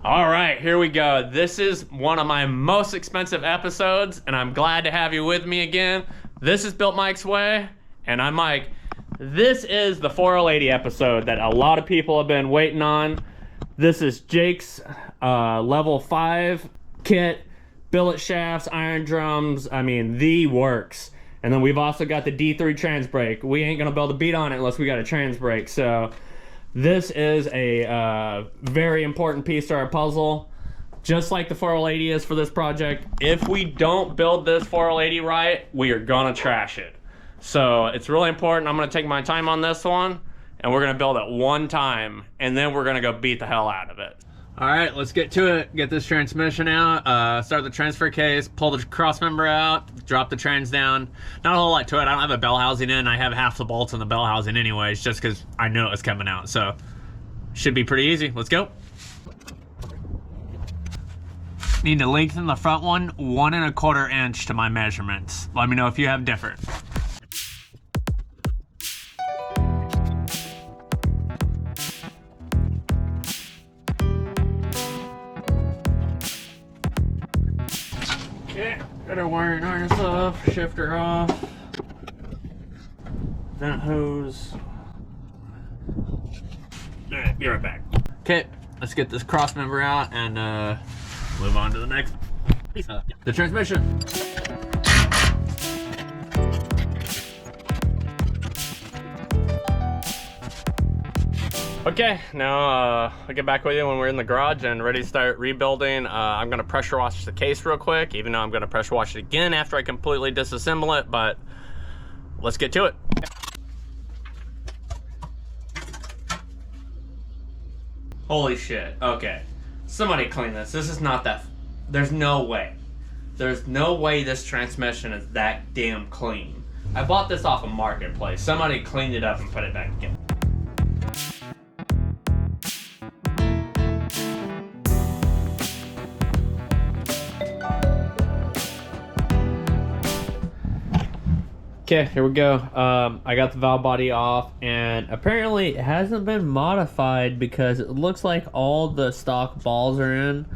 All right, here we go. This is one of my most expensive episodes, and I'm glad to have you with me again. This is Built Mike's Way, and I'm Mike. This is the 4L80 episode that a lot of people have been waiting on. This is Jake's level 5 kit, billet shafts, iron drums, I mean, the works. And then we've also got the D3 trans brake. We ain't gonna be able to beat on it unless we got a trans brake, so this is a very important piece to our puzzle, just like the 4L80 is for this project. If we don't build this 4L80 right, we are gonna trash it. So it's really important. I'm gonna take my time on this one, and we're gonna build it one time, and then we're gonna go beat the hell out of it. All right, let's get to it. Get this transmission out, start the transfer case, pull the cross member out, drop the trans down. Not a whole lot to it. I don't have a bell housing in. I have half the bolts in the bell housing anyways, just because I knew it was coming out. So should be pretty easy. Let's go. Need to lengthen the front one 1 1/4 inch to my measurements. Let me know if you have different. Okay, got our wiring harness off, shifter off, vent hose. Alright, be right back. Okay, let's get this cross member out and move on to the next piece. The transmission. Okay, now I'll get back with you when we're in the garage and ready to start rebuilding. I'm gonna pressure wash the case real quick, even though I'm gonna pressure wash it again after I completely disassemble it, but let's get to it. Holy shit, okay. Somebody clean this. This is not that, there's no way. There's no way this transmission is that damn clean. I bought this off a marketplace. Somebody cleaned it up and put it back together. Okay, here we go. I got the valve body off, and apparently it hasn't been modified because it looks like all the stock balls are in.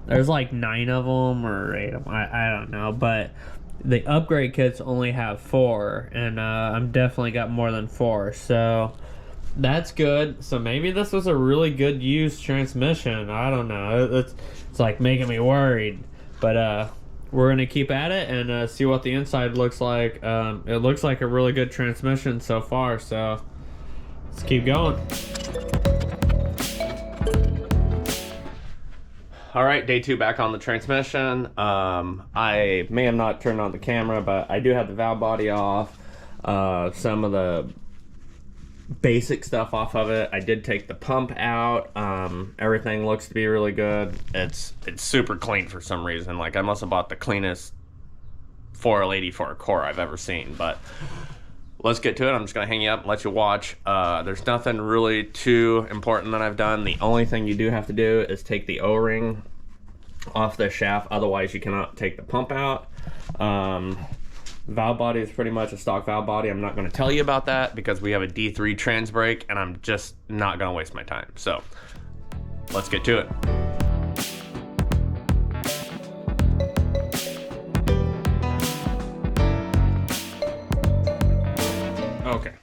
There's like 9 of them or 8 of them. I don't know, but the upgrade kits only have 4, and I'm definitely got more than 4, so that's good. So maybe this was a really good used transmission. I don't know. It's like making me worried, but we're gonna keep at it and see what the inside looks like. It looks like a really good transmission so far, so let's keep going. All right, day 2 back on the transmission. I may have not turned on the camera, but I do have the valve body off. Some of the basic stuff off of it. I did take the pump out. Everything looks to be really good. It's super clean for some reason. Like, I must have bought the cleanest 4L80 for a core I've ever seen. But let's get to it. I'm just gonna hang you up and let you watch. There's nothing really too important that I've done. The only thing you do have to do is take the O-ring off the shaft, otherwise you cannot take the pump out. Valve body is pretty much a stock valve body. I'm not going to tell you about that because we have a D3 trans brake, and I'm just not going to waste my time. So let's get to it. Okay,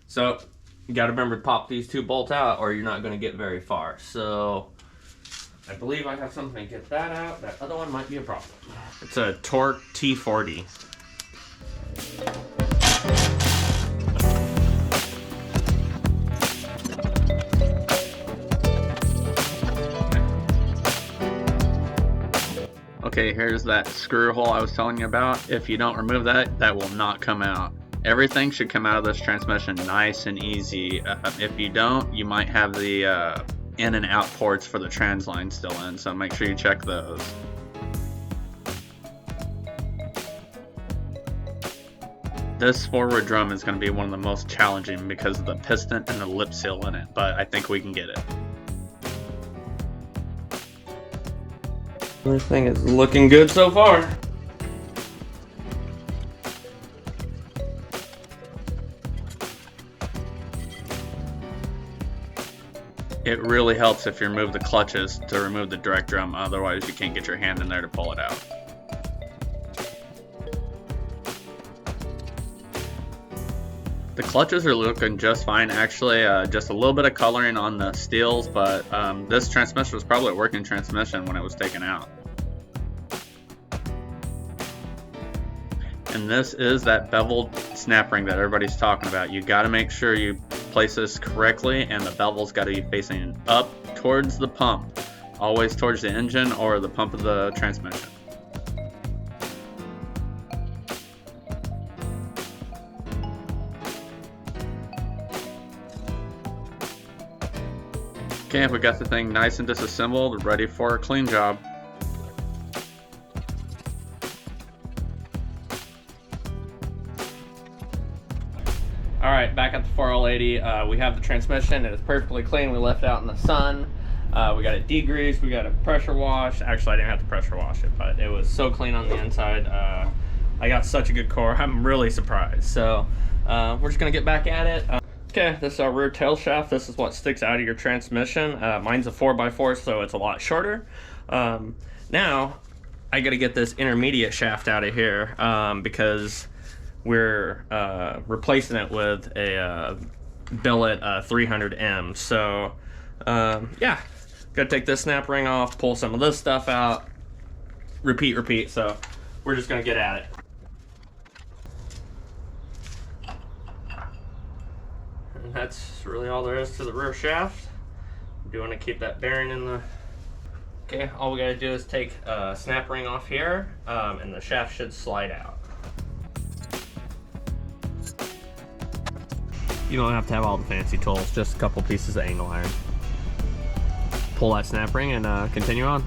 so you got to remember to pop these 2 bolts out or you're not going to get very far. So I believe I have something to get that out. That other one might be a problem. It's a Torque T40. Okay, here's that screw hole I was telling you about. If you don't remove that, that will not come out. Everything should come out of this transmission nice and easy. If you don't, you might have the in and out ports for the trans line still in, so make sure you check those. This forward drum is going to be one of the most challenging because of the piston and the lip seal in it, but I think we can get it. Everything is looking good so far. It It really helps if you remove the clutches to remove the direct drum, otherwise you can't get your hand in there to pull it out. The clutches are looking just fine actually, just a little bit of coloring on the steels, but this transmission was probably a working transmission when it was taken out. And this is that beveled snap ring that everybody's talking about. You got to make sure you place this correctly, and the bevel's got to be facing up towards the pump, always towards the engine or the pump of the transmission. Okay, we got the thing nice and disassembled, ready for a clean job. Alright, back at the 4L80, we have the transmission. It is perfectly clean. We left it out in the sun. We got it degreased, we got it pressure washed. Actually, I didn't have to pressure wash it, but it was so clean on the inside. I got such a good core. I'm really surprised. So we're just going to get back at it. Okay, this is our rear tail shaft. This is what sticks out of your transmission. Mine's a 4x4, so it's a lot shorter. Now, I got to get this intermediate shaft out of here because we're replacing it with a billet 300M. So, yeah, got to take this snap ring off, pull some of this stuff out, repeat. So, we're just going to get at it. And that's really all there is to the rear shaft. Do want to keep that bearing in the... Okay, all we got to do is take a snap ring off here, and the shaft should slide out. You don't have to have all the fancy tools, just a couple pieces of angle iron. Pull that snap ring and continue on.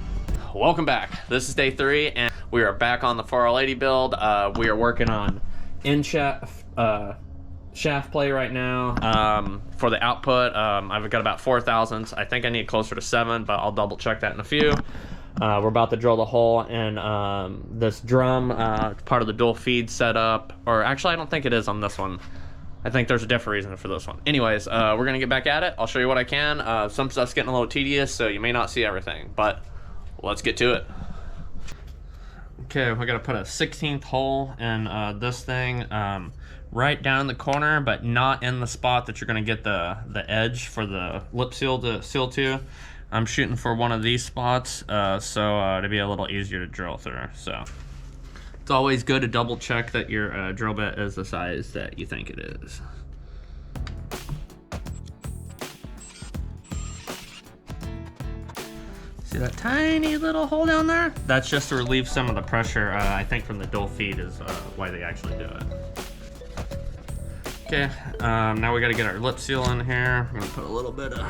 Welcome back. This is day 3, and we are back on the 4L80 build. We are working on shaft play right now. For the output, I've got about 4 thousandths. I think I need closer to 7, but I'll double check that in a few. We're about to drill the hole in this drum, part of the dual feed setup, or actually I don't think it is on this one. I think there's a different reason for this one. Anyways, we're gonna get back at it. I'll show you what I can. Some stuff's getting a little tedious, so you may not see everything, but let's get to it. Okay, we gotta put a 16th hole in this thing, right down in the corner, but not in the spot that you're gonna get the edge for the lip seal to seal to. I'm shooting for one of these spots, so to be a little easier to drill through. So it's always good to double check that your drill bit is the size that you think it is. See that tiny little hole down there? That's just to relieve some of the pressure, I think from the dual feed is why they actually do it. Okay, now we gotta get our lip seal in here. I'm gonna put a little bit of...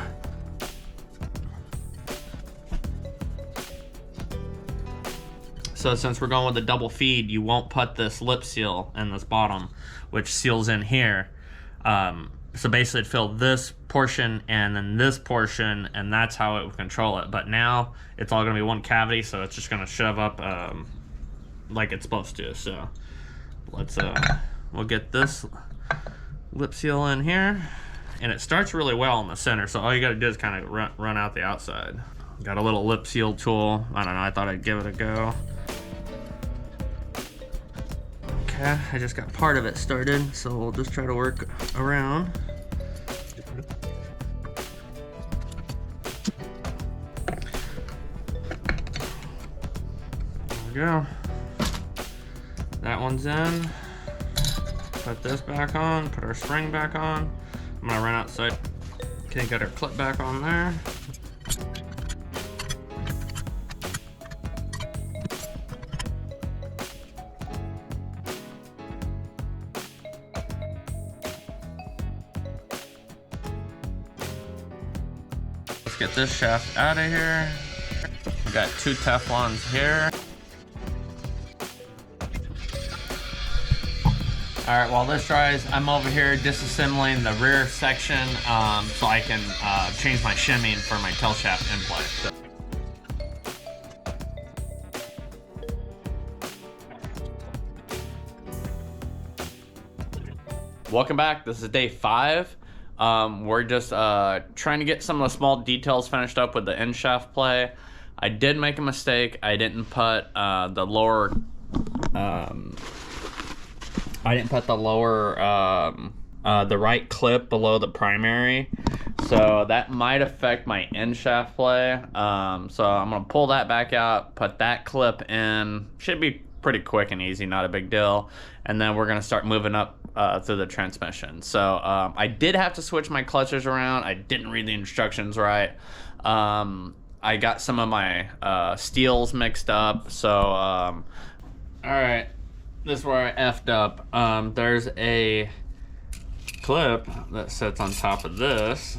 So since we're going with the double feed, you won't put this lip seal in this bottom, which seals in here. So basically it'd fill this portion and then this portion, and that's how it would control it. But now it's all gonna be one cavity, so it's just gonna shove up like it's supposed to. So let's, we'll get this lip seal in here. And it starts really well in the center, so all you gotta do is kind of run out the outside. Got a little lip seal tool. I don't know, I thought I'd give it a go. Okay, I just got part of it started, so we'll just try to work around. There we go. That one's in. Put this back on, put our spring back on. I'm gonna run outside. Okay, got our clip back on there. Let's get this shaft out of here. We got 2 Teflons here. All right, while this dries, I'm over here disassembling the rear section so I can change my shimming for my tail shaft inplay. Welcome back. This is day 5. We're just trying to get some of the small details finished up with the end shaft play. I did make a mistake. I didn't put the lower the right clip below the primary, so that might affect my end shaft play. So I'm gonna pull that back out, put that clip in. Should be pretty quick and easy, not a big deal. And then we're gonna start moving up through the transmission. So I did have to switch my clutches around. I didn't read the instructions right. I got some of my steels mixed up. So all right, this is where I effed up. There's a clip that sits on top of this,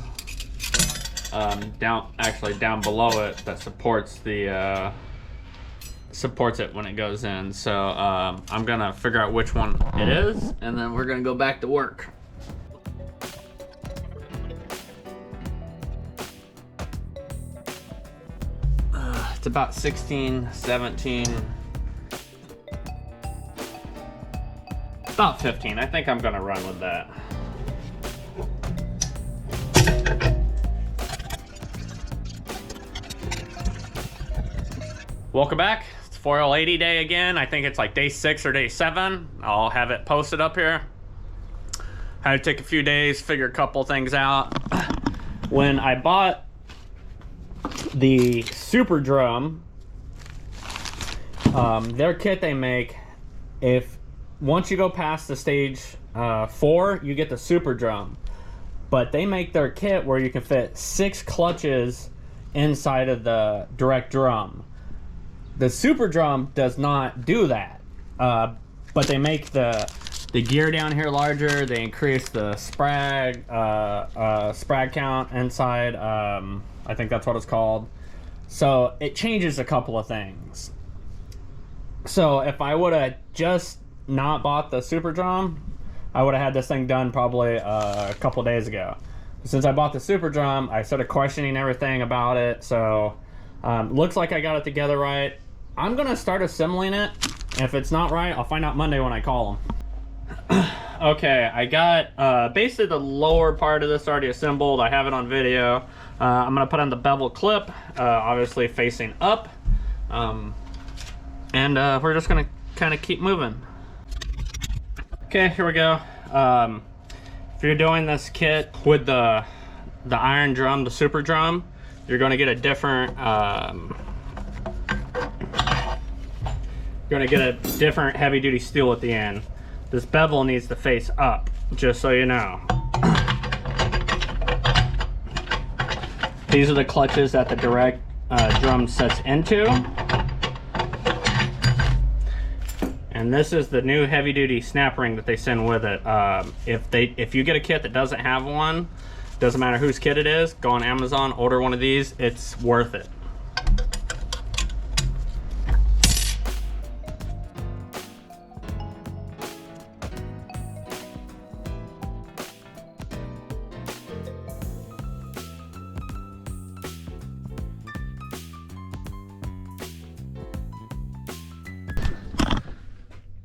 down below it, that supports the supports it when it goes in. So I'm gonna figure out which one it is, and then we're gonna go back to work. It's about 16, 17, about 15. I think I'm gonna run with that. Welcome back. It's 4L80 day again. I think it's like day 6 or day 7. I'll have it posted up here. Had to take a few days, figure a couple things out. When I bought the Super Drum, their kit they make, once you go past the stage 4, you get the Super Drum. But they make their kit where you can fit 6 clutches inside of the direct drum. The Super Drum does not do that, but they make the gear down here larger. They increase the sprag count inside. I think that's what it's called. So it changes a couple of things. So if I would have just not bought the Super Drum, I would have had this thing done probably a couple days ago. Since I bought the Super Drum, I started questioning everything about it. So looks like I got it together right. I'm gonna start assembling it, and if it's not right, I'll find out Monday when I call them. Okay, I got basically the lower part of this already assembled. I have it on video. I'm gonna put on the bevel clip, obviously facing up, and we're just gonna kind of keep moving. Okay, here we go. If you're doing this kit with the iron drum, the Super Drum, you're gonna get a different heavy duty steel at the end. This bevel needs to face up, just so you know. These are the clutches that the direct drum sets into. And this is the new heavy duty snap ring that they send with it. If you get a kit that doesn't have one, doesn't matter whose kit it is, go on Amazon, order one of these, it's worth it.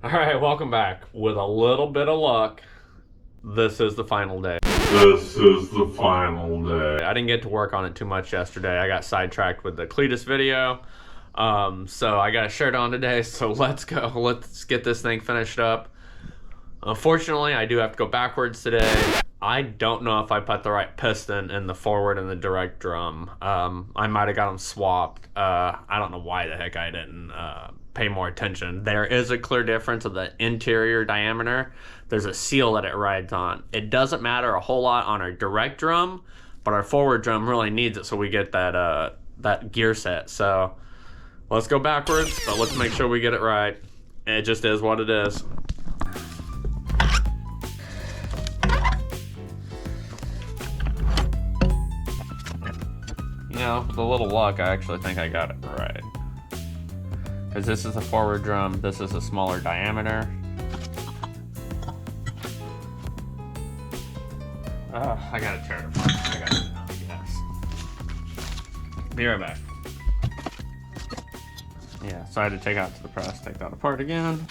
All right, welcome back. With a little bit of luck, this is the final day. This is the final day. I didn't get to work on it too much yesterday. I got sidetracked with the Cletus video. So I got a shirt on today, so let's go. Let's get this thing finished up. Unfortunately, I do have to go backwards today. I don't know if I put the right piston in the forward and the direct drum. I might have got them swapped. I don't know why the heck I didn't pay more attention. There is a clear difference of the interior diameter. There's a seal that it rides on. It doesn't matter a whole lot on our direct drum, but our forward drum really needs it so we get that gear set. So let's go backwards, but let's make sure we get it right. It just is what it is. You know, with a little luck, I actually think I got it right. Because this is the forward drum, this is a smaller diameter. I gotta tear it apart. I gotta, yes. Be right back. Yeah, so I had to take out to the press, take that apart again.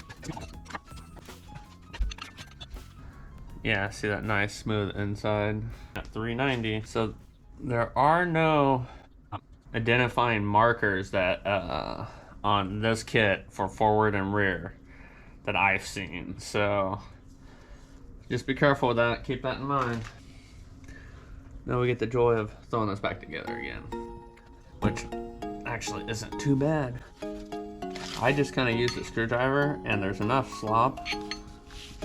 Yeah, see that nice smooth inside at 390. So there are no identifying markers that on this kit for forward and rear that I've seen. So just be careful with that. Keep that in mind. Now we get the joy of throwing this back together again, which actually isn't too bad. I just kind of use a screwdriver, and there's enough slop.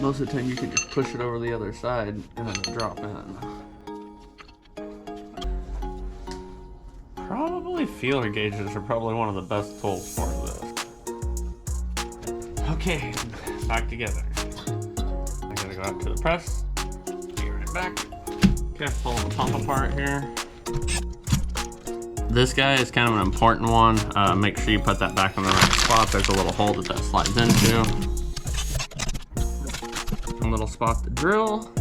Most of the time you can just push it over the other side and it'll drop in. Probably feeler gauges are probably one of the best tools for this. Okay, back together. I gotta go out to the press. Be right back. Okay, pulling the pump apart here. This guy is kind of an important one. Make sure you put that back in the right spot. There's a little hole that slides into. A little spot to drill.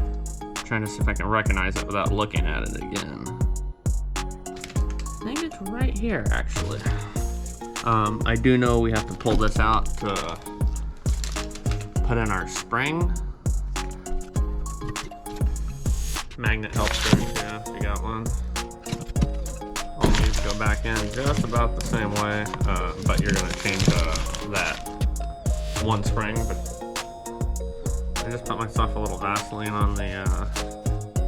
Trying to see if I can recognize it without looking at it again. I think it's right here, actually. I do know we have to pull this out to put in our spring. Magnet helps there, yeah, if you got one. All these go back in just about the same way, but you're gonna change that one spring. But I just put myself a little Vaseline on the,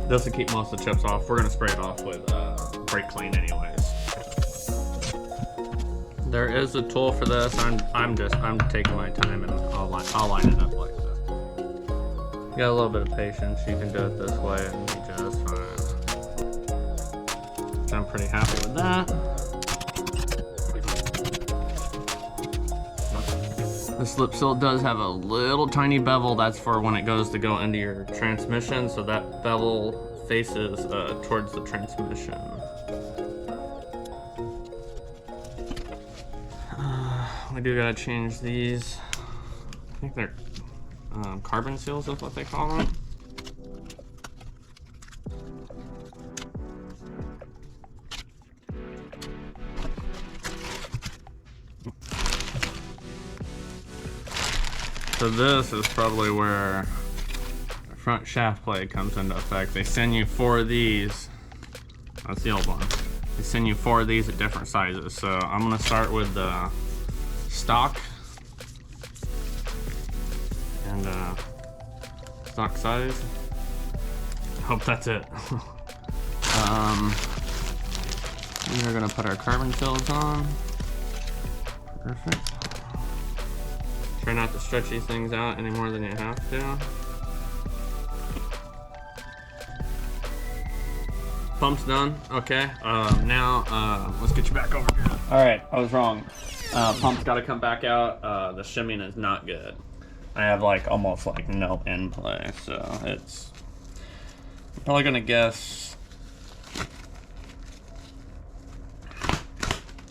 this will keep most of the chips off. We're gonna spray it off with brake clean anyways. There is a tool for this. I'm taking my time and I'll line it up like this. You got a little bit of patience, you can do it this way and be just fine. So I'm pretty happy with that. This lip seal does have a little tiny bevel. That's for when it goes to go into your transmission. So that bevel faces towards the transmission. We do gotta change these. I think they're carbon seals, that's what they call them. So this is probably where the front shaft plate comes into effect. They send you 4 of these. That's the old one. They send you 4 of these at different sizes. So I'm gonna start with the stock and stock size. Hope that's it. We are gonna put our carbon seals on. Perfect. Try not to stretch these things out any more than you have to. Pump's done. Okay. Now let's get you back over here. All right, I was wrong. Pump's got to come back out. The shimming is not good. I have like almost like no end play, so it's I'm probably gonna guess.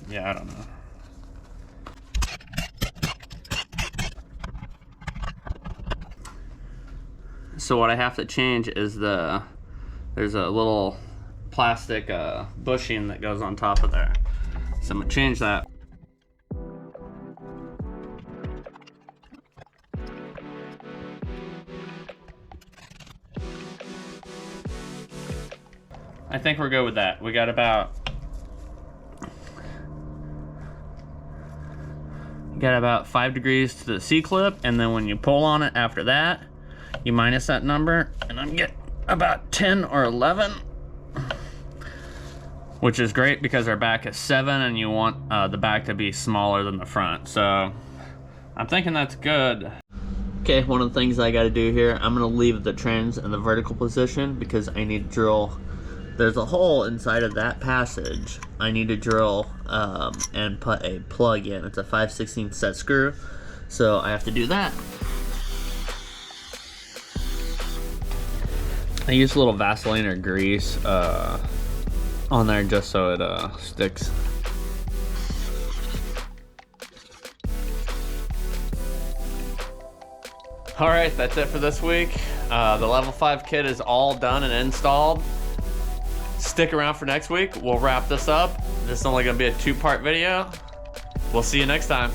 Yeah, I don't know. So what I have to change is there's a little plastic bushing that goes on top of there. So I'm gonna change that. I think we're good with that. We got about 5 degrees to the C-clip, and then when you pull on it after that, you minus that number, and I'm getting about 10 or 11, which is great because our back is 7 and you want the back to be smaller than the front. So I'm thinking that's good. Okay, one of the things I gotta do here, I'm gonna leave the trans in the vertical position because I need to drill. There's a hole inside of that passage. I need to drill and put a plug in. It's a 5/16 set screw, so I have to do that. I use a little Vaseline or grease on there just so it sticks. All right, that's it for this week. The level 5 kit is all done and installed. Stick around for next week. We'll wrap this up. This is only gonna be a 2-part video. We'll see you next time.